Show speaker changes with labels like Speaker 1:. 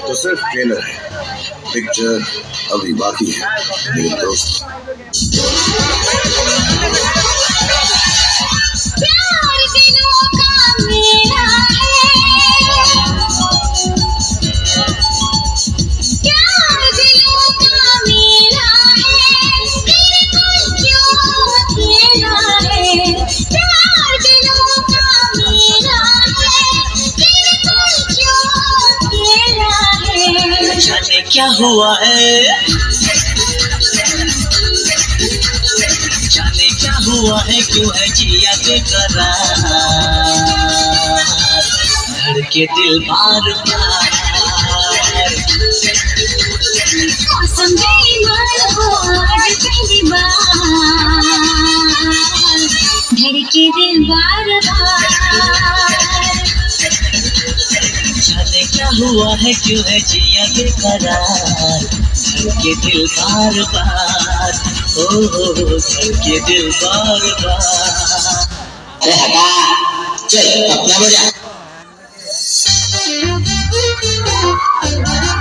Speaker 1: तो सिर्फ ट्रेलर है, पिक्चर अभी बाकी है मेरे दोस्त।
Speaker 2: प्यार दिलों का मेरा है, प्यार दिलों का मेरा है, तेरे को क्यों अकेला है, प्यार दिलों का मेरा है, तेरे को क्यों अकेला है।
Speaker 3: जाने क्या हुआ है, जाने क्या हुआ है, क्यों है जिया बेकरार, धड़के दिल बार बार।
Speaker 2: मौसम बेईमान हो आज पहली बार, धड़के दिल बार बार।
Speaker 3: जाने क्या हुआ है, क्यों है जिया बेकरार, धड़के दिल बार बार, ओ धड़के दिल बार बार।
Speaker 4: अरे हटा, चल अपना बजा।